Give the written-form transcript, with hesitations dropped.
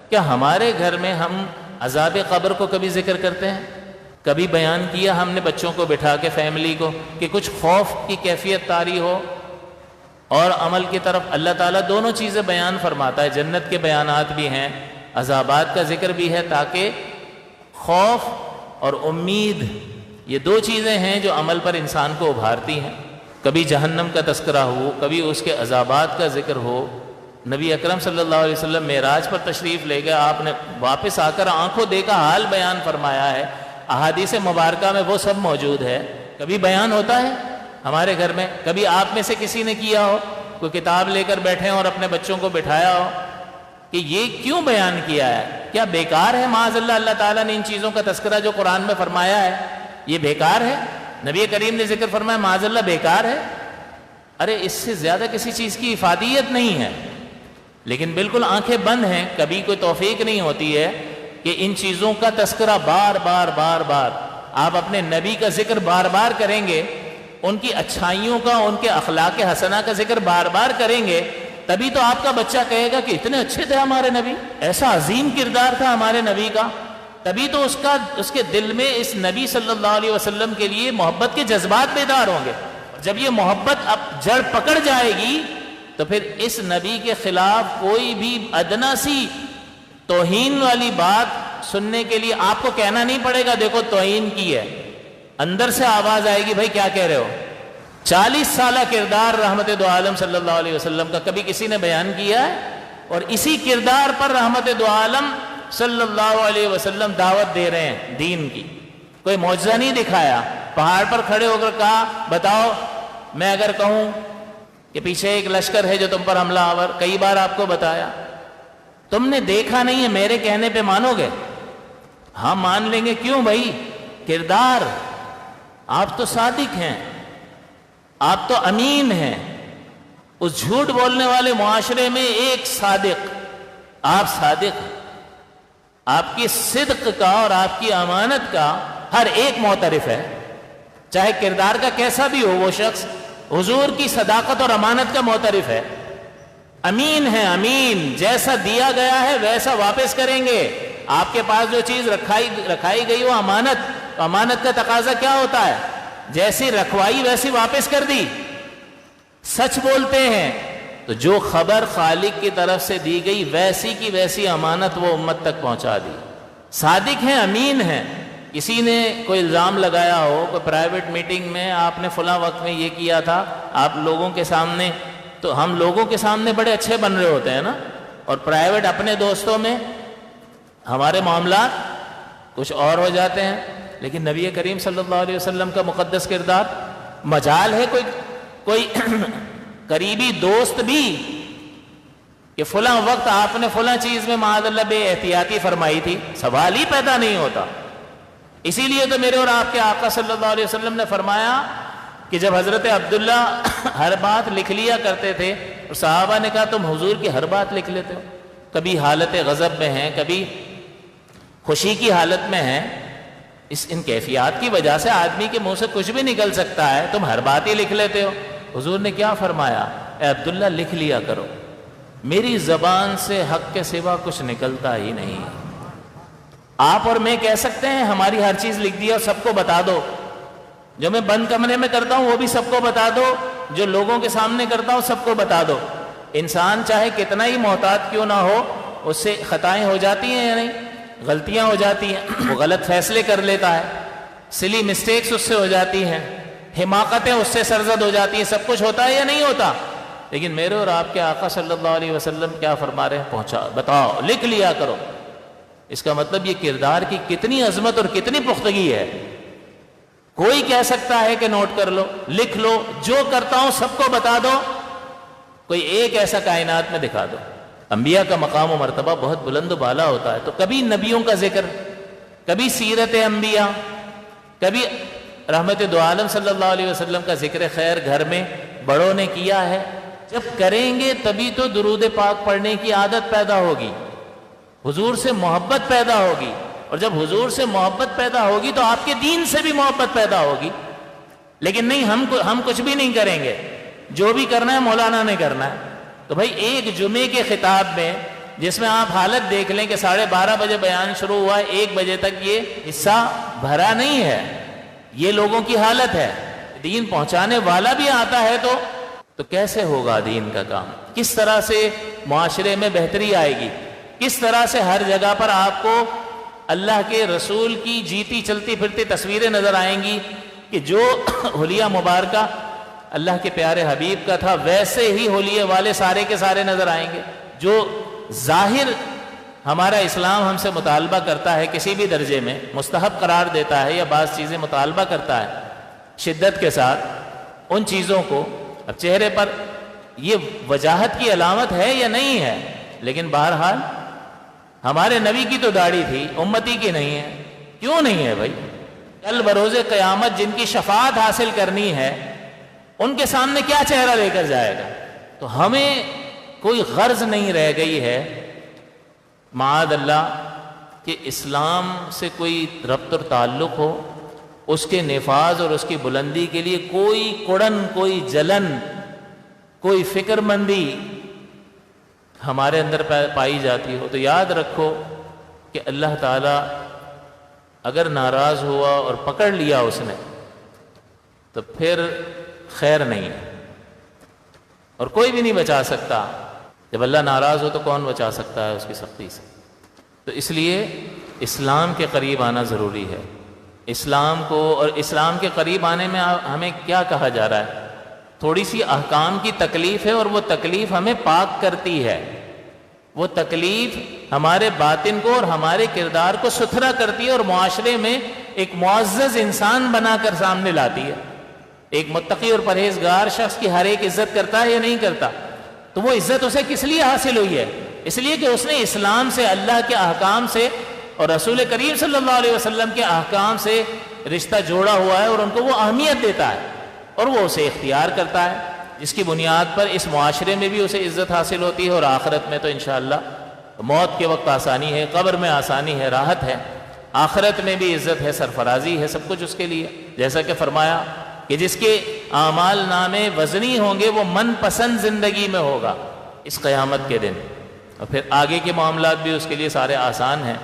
کیا ہمارے گھر میں ہم عذاب قبر کو کبھی ذکر کرتے ہیں؟ کبھی بیان کیا ہم نے بچوں کو بٹھا کے فیملی کو کہ کچھ خوف کی کیفیت طاری ہو؟ اور عمل کی طرف اللہ تعالیٰ دونوں چیزیں بیان فرماتا ہے، جنت کے بیانات بھی ہیں، عذابات کا ذکر بھی ہے، تاکہ خوف اور امید یہ دو چیزیں ہیں جو عمل پر انسان کو ابھارتی ہیں۔ کبھی جہنم کا تذکرہ ہو، کبھی اس کے عذابات کا ذکر ہو۔ نبی اکرم صلی اللہ علیہ وسلم معراج پر تشریف لے گئے، آپ نے واپس آ کر آنکھوں دیکھا حال بیان فرمایا ہے، احادیث مبارکہ میں وہ سب موجود ہے۔ کبھی بیان ہوتا ہے ہمارے گھر میں؟ کبھی آپ میں سے کسی نے کیا ہو، کوئی کتاب لے کر بیٹھے اور اپنے بچوں کو بٹھایا ہو کہ یہ کیوں بیان کیا ہے؟ کیا بیکار ہے؟ معاذ اللہ اللہ تعالیٰ نے ان چیزوں کا تذکرہ جو قرآن میں فرمایا ہے یہ بیکار ہے؟ نبی کریم نے ذکر فرمایا معاذ اللہ بیکار ہے؟ ارے اس سے زیادہ کسی چیز کی افادیت نہیں ہے، لیکن بالکل آنکھیں بند ہیں، کبھی کوئی توفیق نہیں ہوتی ہے کہ ان چیزوں کا تذکرہ بار بار بار بار آپ اپنے نبی کا ذکر بار بار کریں گے، ان کی اچھائیوں کا، ان کے اخلاق حسنہ کا ذکر بار بار کریں گے، تبھی تو آپ کا بچہ کہے گا کہ اتنے اچھے تھے ہمارے نبی، ایسا عظیم کردار تھا ہمارے نبی کا۔ تبھی تو اس کے دل میں اس نبی صلی اللہ علیہ وسلم کے لیے محبت کے جذبات بیدار ہوں گے۔ جب یہ محبت اب جڑ پکڑ جائے گی تو پھر اس نبی کے خلاف کوئی بھی ادنا سی توہین والی بات سننے کے لیے آپ کو کہنا نہیں پڑے گا دیکھو توہین کی ہے، اندر سے آواز آئے گی بھائی کیا کہہ رہے ہو۔ 40 سالہ کردار رحمت دو عالم صلی اللہ علیہ وسلم کا کبھی کسی نے بیان کیا ہے؟ اور اسی کردار پر رحمت دو عالم صلی اللہ علیہ وسلم دعوت دے رہے ہیں دین کی۔ کوئی معجزہ نہیں دکھایا، پہاڑ پر کھڑے ہو کر کہا بتاؤ میں اگر کہوں کہ پیچھے ایک لشکر ہے جو تم پر حملہ آور، کئی بار آپ کو بتایا، تم نے دیکھا نہیں ہے، میرے کہنے پہ مانو گے؟ ہاں مان لیں گے۔ کیوں بھائی؟ کردار، آپ تو صادق ہیں، آپ تو امین ہیں۔ اس جھوٹ بولنے والے معاشرے میں ایک صادق، آپ صادق، آپ کی صدق کا اور آپ کی امانت کا ہر ایک معترف ہے، چاہے کردار کا کیسا بھی ہو وہ شخص، حضور کی صداقت اور امانت کا معترف ہے، امین ہے، امین، جیسا دیا گیا ہے ویسا واپس کریں گے۔ آپ کے پاس جو چیز رکھائی گئی وہ امانت، امانت کا تقاضا کیا ہوتا ہے؟ جیسی رکھوائی ویسی واپس کر دی۔ سچ بولتے ہیں تو جو خبر خالق کی طرف سے دی گئی ویسی کی ویسی امانت وہ امت تک پہنچا دی۔ صادق ہیں، امین ہیں۔ کسی نے کوئی الزام لگایا ہو، کوئی پرائیویٹ میٹنگ میں آپ نے فلاں وقت میں یہ کیا تھا، آپ لوگوں کے سامنے، تو ہم لوگوں کے سامنے بڑے اچھے بن رہے ہوتے ہیں نا، اور پرائیویٹ اپنے دوستوں میں ہمارے معاملات کچھ اور ہو جاتے ہیں۔ لیکن نبی کریم صلی اللہ علیہ وسلم کا مقدس کردار، مجال ہے کوئی قریبی دوست بھی کہ فلاں وقت آپ نے فلاں چیز میں معاذ اللہ بے احتیاطی فرمائی تھی، سوال ہی پیدا نہیں ہوتا۔ اسی لیے تو میرے اور آپ کے آقا صلی اللہ علیہ وسلم نے فرمایا کہ جب حضرت عبداللہ ہر بات لکھ لیا کرتے تھے اور صحابہ نے کہا تم حضور کی ہر بات لکھ لیتے ہو، کبھی حالت غضب میں ہیں، کبھی خوشی کی حالت میں ہیں، ان کیفیات کی وجہ سے آدمی کے منہ سے کچھ بھی نکل سکتا ہے، تم ہر بات ہی لکھ لیتے ہو۔ حضور نے کیا فرمایا؟ اے عبداللہ لکھ لیا کرو، میری زبان سے حق کے سوا کچھ نکلتا ہی نہیں۔ آپ اور میں کہہ سکتے ہیں ہماری ہر چیز لکھ دی اور سب کو بتا دو، جو میں بند کمرے میں کرتا ہوں وہ بھی سب کو بتا دو، جو لوگوں کے سامنے کرتا ہوں سب کو بتا دو۔ انسان چاہے کتنا ہی محتاط کیوں نہ ہو، اس سے خطائیں ہو جاتی ہیں یا نہیں؟ غلطیاں ہو جاتی ہیں، وہ غلط فیصلے کر لیتا ہے، سلی مسٹیکس اس سے ہو جاتی ہیں، حماقتیں اس سے سرزد ہو جاتی ہیں، سب کچھ ہوتا ہے یا نہیں ہوتا؟ لیکن میرے اور آپ کے آقا صلی اللہ علیہ وسلم کیا فرما رہے ہیں؟ پہنچا بتاؤ، لکھ لیا کرو۔ اس کا مطلب یہ کردار کی کتنی عظمت اور کتنی پختگی ہے۔ کوئی کہہ سکتا ہے کہ نوٹ کر لو، لکھ لو، جو کرتا ہوں سب کو بتا دو، کوئی ایک ایسا کائنات میں دکھا دو۔ انبیاء کا مقام و مرتبہ بہت بلند و بالا ہوتا ہے، تو کبھی نبیوں کا ذکر، کبھی سیرت انبیاء، کبھی رحمت دو عالم صلی اللہ علیہ وسلم کا ذکر خیر گھر میں بڑوں نے کیا ہے۔ جب کریں گے تبھی تو درود پاک پڑھنے کی عادت پیدا ہوگی، حضور سے محبت پیدا ہوگی، اور جب حضور سے محبت پیدا ہوگی تو آپ کے دین سے بھی محبت پیدا ہوگی۔ لیکن نہیں، ہم کچھ بھی نہیں کریں گے، جو بھی کرنا ہے مولانا نے کرنا ہے۔ تو بھائی ایک جمعے کے خطاب میں جس میں آپ حالت دیکھ لیں کہ 12:30 بجے بیان شروع ہوا ہے، 1 بجے تک یہ حصہ بھرا نہیں ہے. یہ لوگوں کی حالت ہے. دین پہنچانے والا بھی آتا ہے تو کیسے ہوگا دین کا کام؟ کس طرح سے معاشرے میں بہتری آئے گی؟ کس طرح سے ہر جگہ پر آپ کو اللہ کے رسول کی جیتی چلتی پھرتی تصویریں نظر آئیں گی کہ جو حلیہ مبارکہ اللہ کے پیارے حبیب کا تھا ویسے ہی حلیے والے سارے کے سارے نظر آئیں گے. جو ظاہر ہمارا اسلام ہم سے مطالبہ کرتا ہے کسی بھی درجے میں، مستحب قرار دیتا ہے یا بعض چیزیں مطالبہ کرتا ہے شدت کے ساتھ، ان چیزوں کو اب چہرے پر یہ وجاہت کی علامت ہے یا نہیں ہے، لیکن بہرحال ہمارے نبی کی تو داڑھی تھی، امتی کی نہیں ہے. کیوں نہیں ہے بھائی؟ کل بروز قیامت جن کی شفاعت حاصل کرنی ہے ان کے سامنے کیا چہرہ لے کر جائے گا؟ تو ہمیں کوئی غرض نہیں رہ گئی ہے معاذ اللہ کہ اسلام سے کوئی ربط اور تعلق ہو، اس کے نفاذ اور اس کی بلندی کے لیے کوئی کڑن، کوئی جلن، کوئی فکر مندی ہمارے اندر پائی جاتی ہو. تو یاد رکھو کہ اللہ تعالیٰ اگر ناراض ہوا اور پکڑ لیا اس نے تو پھر خیر نہیں ہے، اور کوئی بھی نہیں بچا سکتا. جب اللہ ناراض ہو تو کون بچا سکتا ہے اس کی سختی سے؟ تو اس لیے اسلام کے قریب آنا ضروری ہے. اسلام کو اور اسلام کے قریب آنے میں ہمیں کیا کہا جا رہا ہے؟ تھوڑی سی احکام کی تکلیف ہے، اور وہ تکلیف ہمیں پاک کرتی ہے. وہ تکلیف ہمارے باطن کو اور ہمارے کردار کو ستھرا کرتی ہے اور معاشرے میں ایک معزز انسان بنا کر سامنے لاتی ہے. ایک متقی اور پرہیزگار شخص کی ہر ایک عزت کرتا ہے یا نہیں کرتا؟ تو وہ عزت اسے کس لیے حاصل ہوئی ہے؟ اس لیے کہ اس نے اسلام سے، اللہ کے احکام سے اور رسول کریم صلی اللہ علیہ وسلم کے احکام سے رشتہ جوڑا ہوا ہے، اور ان کو وہ اہمیت دیتا ہے اور وہ اسے اختیار کرتا ہے، جس کی بنیاد پر اس معاشرے میں بھی اسے عزت حاصل ہوتی ہے، اور آخرت میں تو انشاءاللہ موت کے وقت آسانی ہے، قبر میں آسانی ہے، راحت ہے، آخرت میں بھی عزت ہے، سرفرازی ہے، سب کچھ اس کے لیے. جیسا کہ فرمایا کہ جس کے اعمال نامے وزنی ہوں گے وہ من پسند زندگی میں ہوگا اس قیامت کے دن، اور پھر آگے کے معاملات بھی اس کے لیے سارے آسان ہیں.